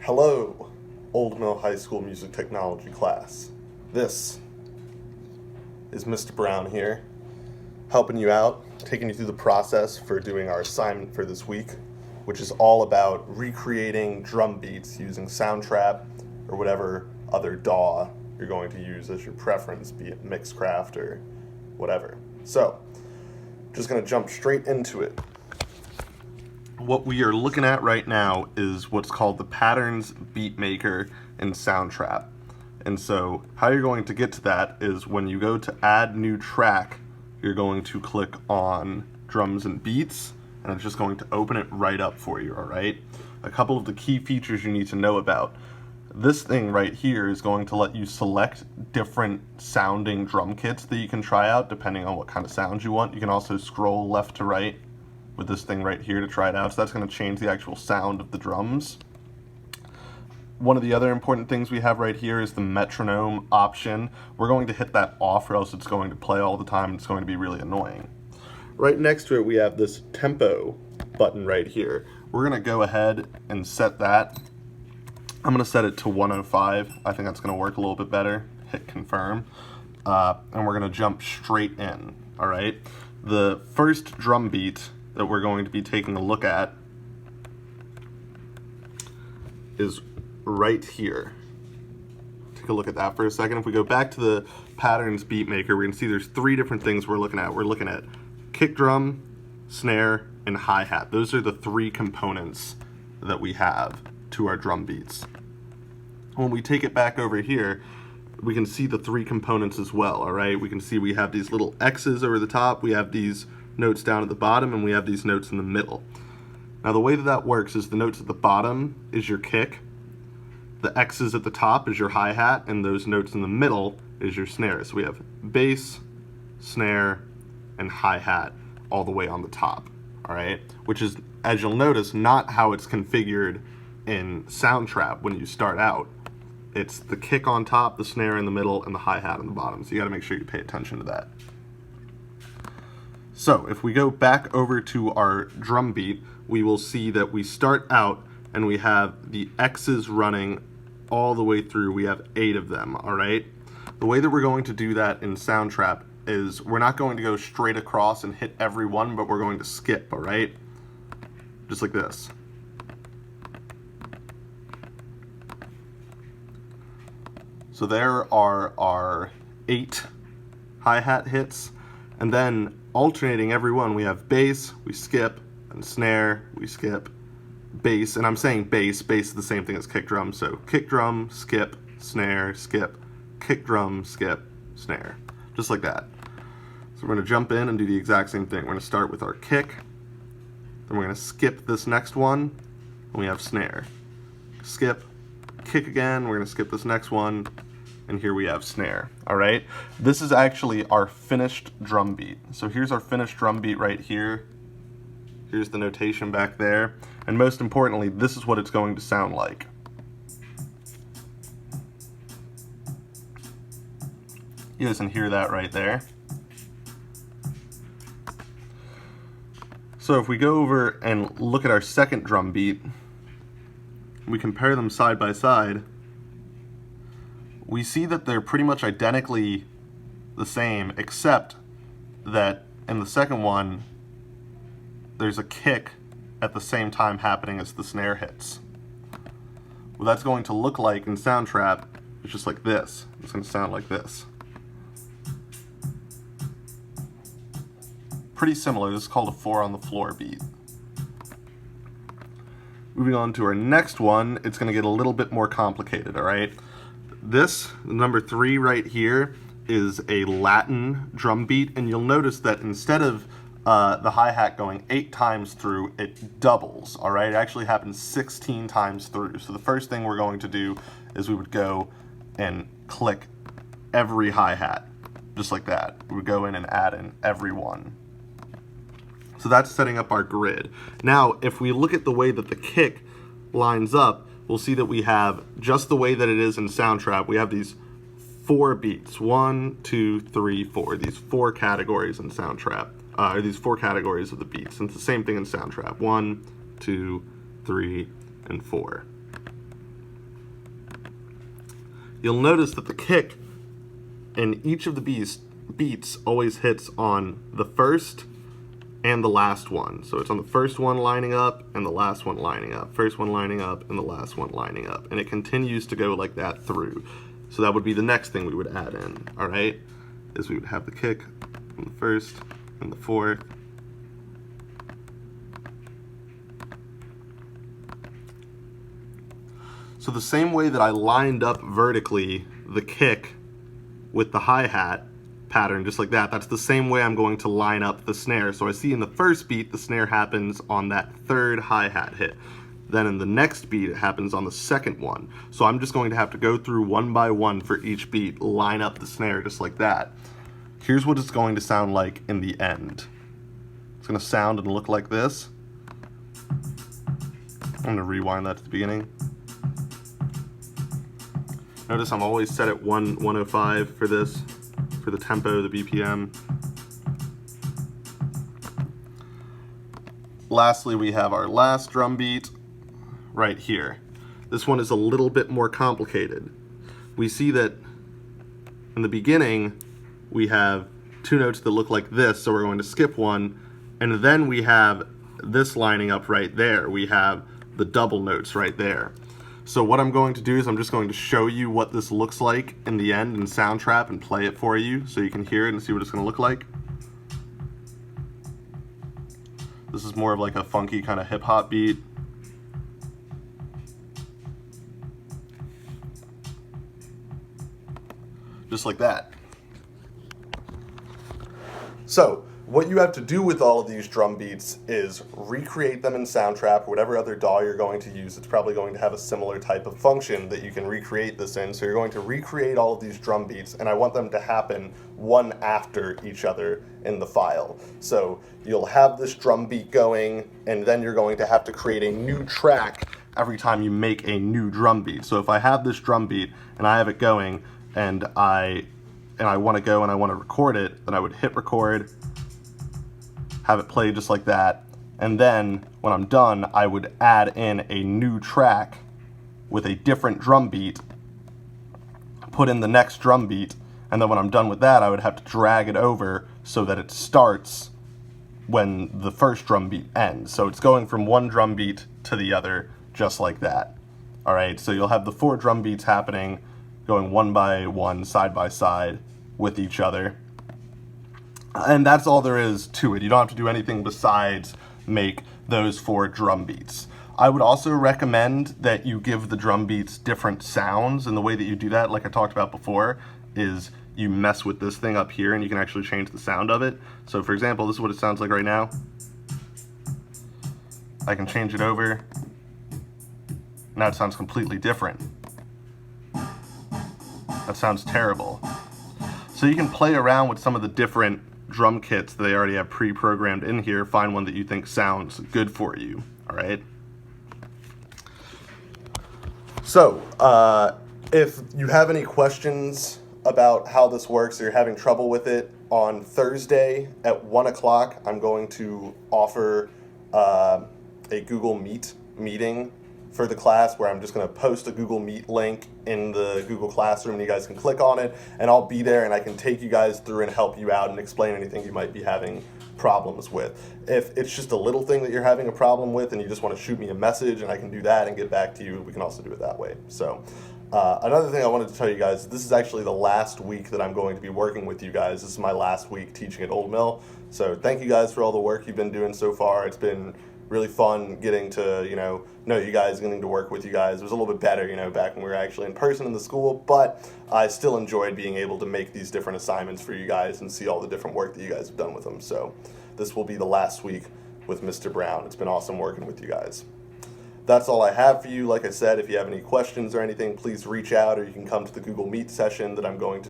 Hello, Old Mill High School Music Technology class. This is Mr. Brown here, helping you out, taking you through the process for doing our assignment for this week, which is all about recreating drum beats using Soundtrap or whatever other DAW you're going to use as your preference, be it Mixcraft or whatever. So, just going to jump straight into it. What we are looking at right now is what's called the Patterns Beat Maker in Soundtrap. And so how you're going to get to that is when you go to add new track, you're going to click on drums and beats, and it's just going to open it right up for you, all right? A couple of the key features you need to know about. This thing right here is going to let you select different sounding drum kits that you can try out depending on what kind of sounds you want. You can also scroll left to right with this thing right here to try it out, so that's going to change the actual sound of the drums. One of the other important things we have right here is the metronome option. We're going to hit that off or else it's going to play all the time and it's going to be really annoying. Right next to it we have this tempo button right here. We're going to go ahead and set that. I'm going to set it to 105. I think that's going to work a little bit better. Hit confirm. And we're going to jump straight in. All right. The first drum beat that we're going to be taking a look at is right here. Take a look at that for a second. If we go back to the Patterns Beat Maker, we can see there's three different things we're looking at. We're looking at kick drum, snare, and hi-hat. Those are the three components that we have to our drum beats. When we take it back over here, we can see the three components as well, all right? We can see we have these little X's over the top, we have these notes down at the bottom, and we have these notes in the middle. Now the way that works is the notes at the bottom is your kick, the X's at the top is your hi-hat, and those notes in the middle is your snare. So we have bass, snare, and hi-hat all the way on the top, all right? Which is, as you'll notice, not how it's configured in Soundtrap when you start out. It's the kick on top, the snare in the middle, and the hi-hat on the bottom. So you gotta make sure you pay attention to that. So if we go back over to our drum beat, we will see that we start out and we have the X's running all the way through. We have 8 of them, all right? The way that we're going to do that in Soundtrap is we're not going to go straight across and hit every one, but we're going to skip, all right? Just like this. So there are our 8 hi-hat hits, and then alternating every one, we have bass, we skip, and snare, we skip, bass, and I'm saying bass is the same thing as kick drum, so kick drum, skip, snare, skip, kick drum, skip, snare, just like that. So we're going to jump in and do the exact same thing. We're going to start with our kick, then we're going to skip this next one, and we have snare. Skip, kick again, we're going to skip this next one, and here we have snare, all right? This is actually our finished drum beat. So here's our finished drum beat right here. Here's the notation back there. And most importantly, this is what it's going to sound like. You guys can hear that right there. So if we go over and look at our second drum beat, we compare them side by side, we see that they're pretty much identically the same, except that in the second one, there's a kick at the same time happening as the snare hits. What that's going to look like in Soundtrap is just like this. It's going to sound like this. Pretty similar. This is called a 4 on the floor beat. Moving on to our next one, it's going to get a little bit more complicated, all right? This, number 3 right here, is a Latin drum beat, and you'll notice that instead of the hi-hat going 8 times through, it doubles, all right? It actually happens 16 times through. So the first thing we're going to do is we would go and click every hi-hat, just like that. We would go in and add in every one. So that's setting up our grid. Now, if we look at the way that the kick lines up, we'll see that we have, just the way that it is in Soundtrap, we have these 4 beats. 1, 2, 3, 4. These 4 categories in Soundtrap. Or these 4 categories of the beats. And it's the same thing in Soundtrap. 1, 2, 3, and 4. you'll notice that the kick in each of the beats always hits on the first and the last one. So it's on the first one lining up and the last one lining up. First one lining up and the last one lining up. And it continues to go like that through. So that would be the next thing we would add in, all right? Is we would have the kick on the first and the fourth. So the same way that I lined up vertically the kick with the hi-hat pattern, just like that, that's the same way I'm going to line up the snare. So I see in the first beat, the snare happens on that third hi-hat hit. Then in the next beat, it happens on the second one. So I'm just going to have to go through one by one for each beat, line up the snare just like that. Here's what it's going to sound like in the end. It's going to sound and look like this. I'm going to rewind that to the beginning. Notice I'm always set at 105 for this, for the tempo, the BPM. Lastly, we have our last drum beat right here. This one is a little bit more complicated. We see that in the beginning, we have two notes that look like this, so we're going to skip one, and then we have this lining up right there. We have the double notes right there. So what I'm going to do is I'm just going to show you what this looks like in the end in Soundtrap and play it for you so you can hear it and see what it's going to look like. This is more of like a funky kind of hip-hop beat. Just like that. So, what you have to do with all of these drum beats is recreate them in Soundtrap or whatever other DAW you're going to use. It's probably going to have a similar type of function that you can recreate this in. So you're going to recreate all of these drum beats, and I want them to happen one after each other in the file. So you'll have this drum beat going, and then you're going to have to create a new track every time you make a new drum beat. So if I have this drum beat and I have it going, and I want to go and I want to record it, then I would hit record, have it play just like that, and then when I'm done, I would add in a new track with a different drum beat, put in the next drum beat, and then when I'm done with that, I would have to drag it over so that it starts when the first drum beat ends. So it's going from one drum beat to the other, just like that. All right, so you'll have the 4 drum beats happening, going one by one, side by side with each other. And that's all there is to it. You don't have to do anything besides make those 4 drum beats. I would also recommend that you give the drum beats different sounds, and the way that you do that, like I talked about before, is you mess with this thing up here and you can actually change the sound of it. So for example, this is what it sounds like right now. I can change it over. Now it sounds completely different. That sounds terrible. So you can play around with some of the different drum kits that they already have pre-programmed in here, find one that you think sounds good for you, all right? So, if you have any questions about how this works or you're having trouble with it, on Thursday at 1 o'clock, I'm going to offer a Google Meet meeting for the class where I'm just going to post a Google Meet link in the Google Classroom and you guys can click on it and I'll be there and I can take you guys through and help you out and explain anything you might be having problems with. If it's just a little thing that you're having a problem with and you just want to shoot me a message and I can do that and get back to you, we can also do it that way. So another thing I wanted to tell you guys, this is actually the last week that I'm going to be working with you guys. This is my last week teaching at Old Mill. So thank you guys for all the work you've been doing so far. It's been really fun getting to, know you guys, getting to work with you guys. It was a little bit better, back when we were actually in person in the school, but I still enjoyed being able to make these different assignments for you guys and see all the different work that you guys have done with them. So this will be the last week with Mr. Brown. It's been awesome working with you guys. That's all I have for you. Like I said, if you have any questions or anything, please reach out or you can come to the Google Meet session that I'm going to